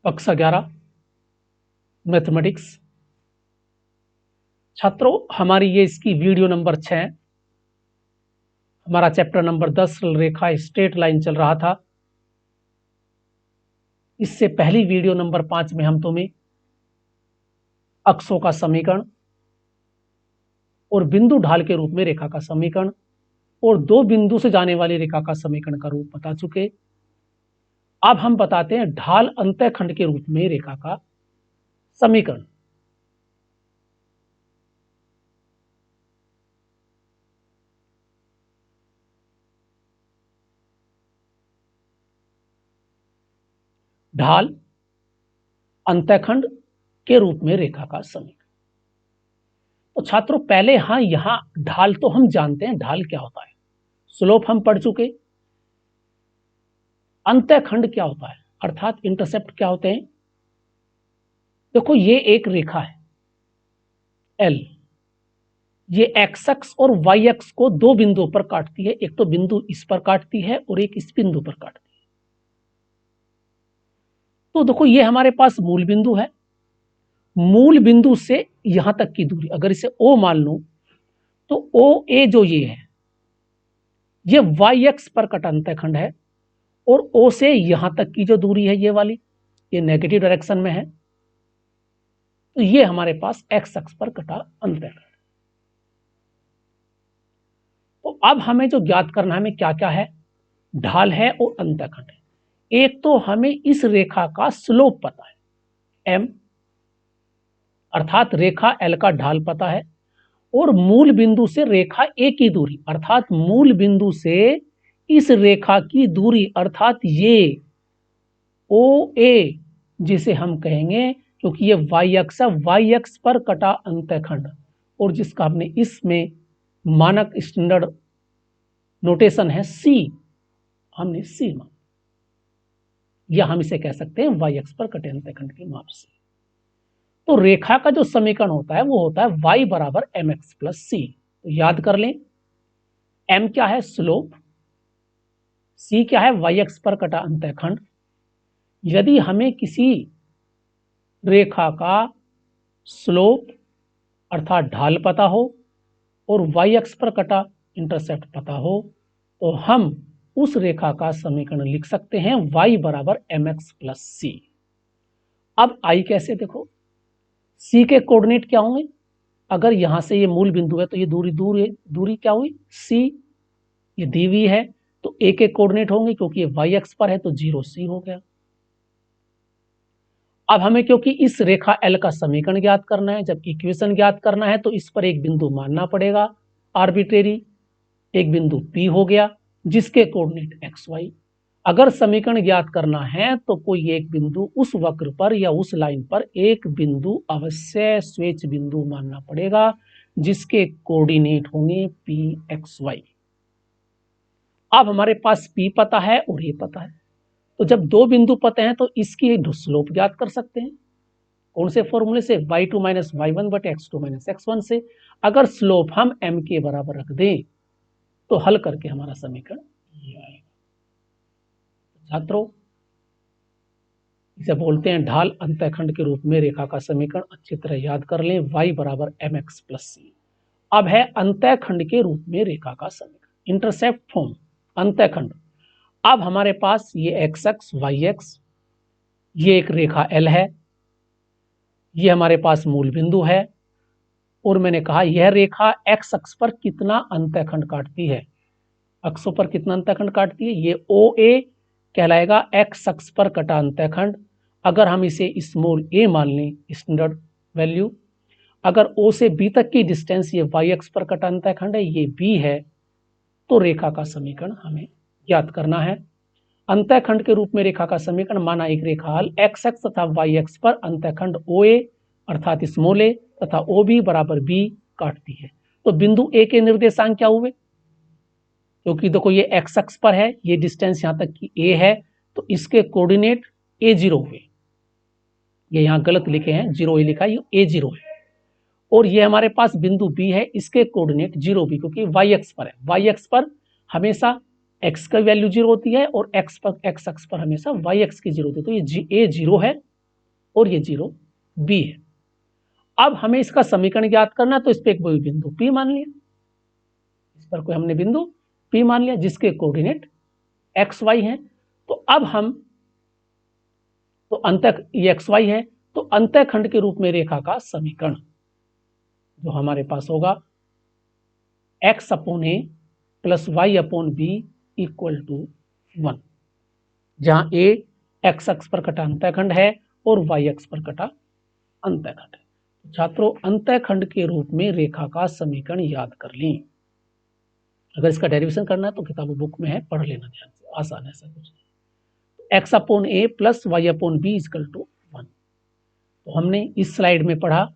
कक्षा 11 मैथमेटिक्स। छात्रों, हमारी ये इसकी वीडियो नंबर 6, हमारा चैप्टर नंबर 10 रेखा स्ट्रेट लाइन चल रहा था। इससे पहली वीडियो नंबर 5 में हम तुम्हें अक्षों का समीकरण और बिंदु ढाल के रूप में रेखा का समीकरण और दो बिंदु से जाने वाली रेखा का समीकरण का रूप बता चुके। अब हम बताते हैं ढाल अंतःखंड के रूप में रेखा का समीकरण। ढाल अंतःखंड के रूप में रेखा का समीकरण। तो छात्रों, पहले यहां ढाल तो हम जानते हैं, ढाल क्या होता है, स्लोप हम पढ़ चुके। अंतःखंड क्या होता है, अर्थात इंटरसेप्ट क्या होते हैं। देखो, ये एक रेखा है एल, ये एक्स अक्ष और वाई अक्ष को दो बिंदुओं पर काटती है। एक तो बिंदु इस पर काटती है और एक इस बिंदु पर काटती है। तो देखो, ये हमारे पास मूल बिंदु है। मूल बिंदु से यहां तक की दूरी अगर इसे ओ मान लूं तो ओ ए जो ये है, ये वाई एक्स पर कटा अंतःखंड है और ओ से यहां तक की जो दूरी है ये वाली, ये नेगेटिव डायरेक्शन में है। तो ये हमारे पास एक्स अक्ष पर कटा अंतःखंड। तो अब हमें जो ज्ञात करना है, हमें क्या क्या है, ढाल है और अंतःखंड है। एक तो हमें इस रेखा का स्लोप पता है एम, अर्थात रेखा एल का ढाल पता है, और मूल बिंदु से रेखा ए की दूरी अर्थात मूल बिंदु से इस रेखा की दूरी अर्थात ये ओ ए जिसे हम कहेंगे, क्योंकि ये वाई अक्ष है, वाई अक्ष पर कटा अंतःखंड और जिसका हमने इसमें मानक स्टैंडर्ड नोटेशन है सी, हमने सी मान, या हम इसे कह सकते हैं वाई अक्ष पर कटे अंतःखंड की माप से। तो रेखा का जो समीकरण होता है वो होता है y बराबर एम एक्स प्लस सी। तो याद कर लें, m क्या है, स्लोप, c क्या है, y एक्स पर कटा अंतःखंड। यदि हमें किसी रेखा का स्लोप अर्थात ढाल पता हो और y एक्स पर कटा इंटरसेप्ट पता हो तो हम उस रेखा का समीकरण लिख सकते हैं y बराबर एम एक्स प्लस सी। अब I कैसे, देखो C के कोऑर्डिनेट क्या होंगे, अगर यहां से ये मूल बिंदु है तो ये दूरी क्या हुई C, ये दी हुई है। तो A के कोऑर्डिनेट होंगे, क्योंकि ये y एक्स पर है तो 0C हो गया। अब हमें क्योंकि इस रेखा L का समीकरण ज्ञात करना है, जब इक्वेशन ज्ञात करना है तो इस पर एक बिंदु मानना पड़ेगा आर्बिट्रेरी, एक बिंदु P हो गया जिसके कोऑर्डिनेट XY। अगर समीकरण ज्ञात करना है तो कोई एक बिंदु उस वक्र पर या उस लाइन पर एक बिंदु अवश्य स्वेच्छ बिंदु मानना पड़ेगा जिसके कोऑर्डिनेट होंगे PXY। अब हमारे पास P पता है और ये पता है, तो जब दो बिंदु पता है तो इसकी स्लोप ज्ञात कर सकते हैं। कौन से फॉर्मूले से, y2 माइनस y1 बटे x2 माइनस x1 से। अगर स्लोप हम m के बराबर रख दें तो हल करके हमारा समीकरण ये आएगा। छात्रों, इसे बोलते हैं ढाल अंतःखंड के रूप में रेखा का समीकरण। अच्छी तरह याद कर लें, y बराबर एम एक्स प्लस सी। अब है अंतःखंड के रूप में रेखा का समीकरण, इंटरसेप्ट फॉर्म अंतःखंड। अब हमारे पास ये एक्स अक्ष वाई एक्स, ये एक रेखा एल है, ये हमारे पास मूल बिंदु है और मैंने कहा यह रेखा एक्स अक्ष पर कितना अंतःखंड काटती है, अक्षों पर कितना अंतःखंड काटती है। ये ओ ए कहलाएगा एक्स अक्ष पर कटा अंतःखंड। अगर हम इसे स्मॉल ए मान लें स्टैंडर्ड वैल्यू, अगर ओ से बी तक की डिस्टेंस ये वाई एक्स पर कटा अंतःखंड है, ये बी है, तो रेखा का समीकरण हमें ज्ञात करना है। अंतःखंड के रूप में रेखा का समीकरण माना एक रेखा हल एक्स एक्स तथा वाई एक्स पर अंतःखंड ओ ए अर्थात स्मॉल ए तथा ओ बी बराबर बी काटती है। तो बिंदु ए के निर्देशांक क्या हुए, क्योंकि देखो ये एक्स अक्ष पर है, ये डिस्टेंस यहां तक की ए है, तो इसके कोऑर्डिनेट A0 हुए। ये यहां गलत लिखे हैं, 0 लिखा है, ये A0 है। और ये हमारे पास बिंदु B है, इसके कोऑर्डिनेट 0B, क्योंकि y अक्ष पर है। y अक्ष पर हमेशा x का वैल्यू 0 होती है और x अक्ष पर हमेशा y अक्ष की 0 होती है। तो ये A0 है और ये 0 बी है। अब हमें इसका समीकरण ज्ञात करना, तो इस पे एक बिंदु P मान लिया, इस पर कोई हमने बिंदु P मान लिया जिसके कोऑर्डिनेट एक्स वाई हैं। तो अब हम ये एक्स वाई है, तो अंतःखंड के रूप में रेखा का समीकरण जो हमारे पास होगा x upon a plus y upon b equal to 1, जहां ए एक्स अक्ष पर कटा अंतःखंड है और वाई अक्ष पर कटा अंतःखंड है। छात्रों, अंतःखंड के रूप में रेखा का समीकरण याद कर लें। अगर इसका डेरिवेशन करना है तो किताबों बुक में है, पढ़ लेना ध्यान से, आसान है, ऐसा कुछ नहीं। x upon a plus y upon b equal to 1। तो हमने इस स्लाइड में पढ़ा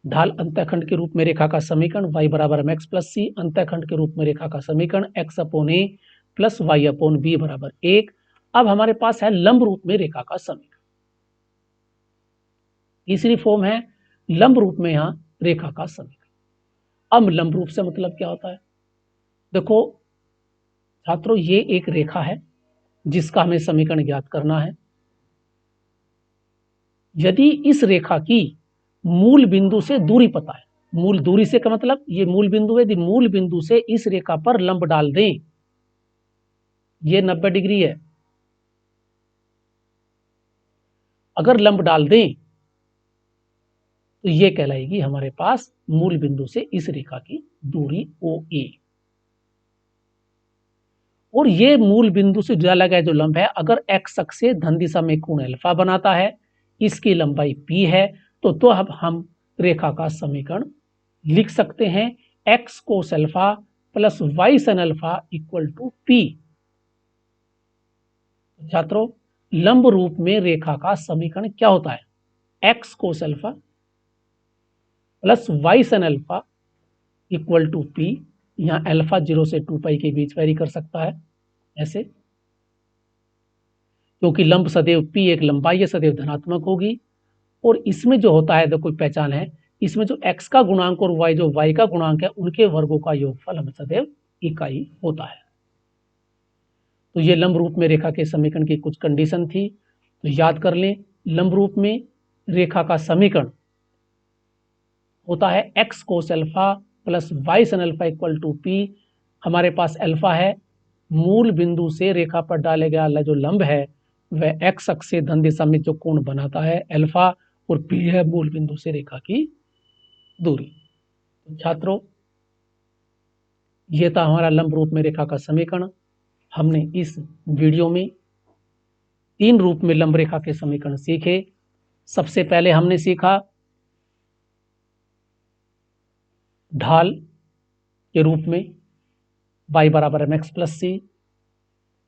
ढाल अंतःखंड के रूप में रेखा का समीकरण y बराबर mx प्लस सी, अंतःखंड के रूप में रेखा का समीकरण x upon a plus y upon B बराबर 1। अब हमारे पास है लंब रूप में रेखा का समीकरण। तीसरी फॉर्म है लंब रूप में यहां रेखा का समीकरण। अब लंब रूप से मतलब क्या होता है? देखो छात्रों, ये एक रेखा है जिसका हमें समीकरण ज्ञात करना है। यदि इस रेखा की मूल बिंदु से दूरी पता है, मूल दूरी से का मतलब ये मूल बिंदु है, यदि मूल बिंदु से इस रेखा पर लंब डाल दें, ये 90 डिग्री है, अगर लंब डाल दें तो ये कहलाएगी हमारे पास मूल बिंदु से इस रेखा की दूरी OA। और ये मूल बिंदु से डाला गया जो लंब है, अगर x अक्ष से धन दिशा में कोण अल्फा बनाता है, इसकी लंबाई P है, तो अब हम रेखा का समीकरण लिख सकते हैं x cos alpha plus y sin alpha equal to P। छात्रों, लंब रूप में रेखा का समीकरण क्या होता है? x cos alpha plus y sin alpha equal to P। यहाँ अल्फा 0 से 2 पाई के बीच वेरी कर सकता है ऐसे, क्योंकि लंब सदैव P एक लंबाई है, सदैव धनात्मक होगी। और इसमें जो होता है, कोई पहचान है, इसमें जो x का गुणांक और y जो y का गुणांक है, उनके वर्गों का योगफल हमें सदैव इकाई होता है। तो ये लंब रूप में रेखा के समीकरण की कुछ कंडीशन थी, तो याद कर लें। लंब रूप में रेखा का समीकरण होता है x cos alpha plus y sin alpha equal to P। हमारे पास अल्फा है, मूल बिंदु से रेखा पर डाले गया जो लंब है वह x अक्ष से धन दिशा में जो कोण बनाता है अल्फा, और P है मूल बिंदु से रेखा की दूरी। तो छात्रों, यह था हमारा लंब रूप में रेखा का समीकरण। हमने इस वीडियो में 3 रूप में लंब रेखा के समीकरण सीखे। सबसे पहले हमने सीखा ढाल के रूप में y बराबर mx प्लस सी,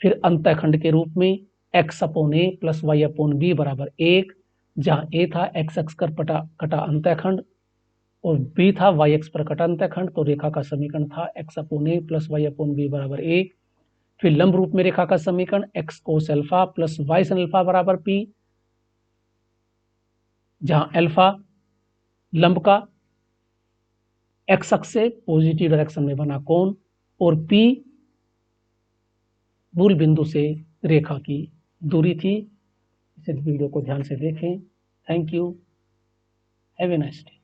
फिर अंतःखंड के रूप में x upon a plus y upon B बराबर 1, जहां a था x अक्ष पर कटा अंतःखंड और b था y अक्ष पर कटा अंतःखंड, तो रेखा का समीकरण था x upon a plus y upon B बराबर 1। फिर लंब रूप में रेखा का समीकरण x cos alpha plus y sin alpha बराबर P, जहां अल्फा लंब का x अक्ष से पॉजिटिव डायरेक्शन में बना कोण और P मूल बिंदु से रेखा की दूरी थी। इस वीडियो को ध्यान से देखें। Thank you, have a nice day.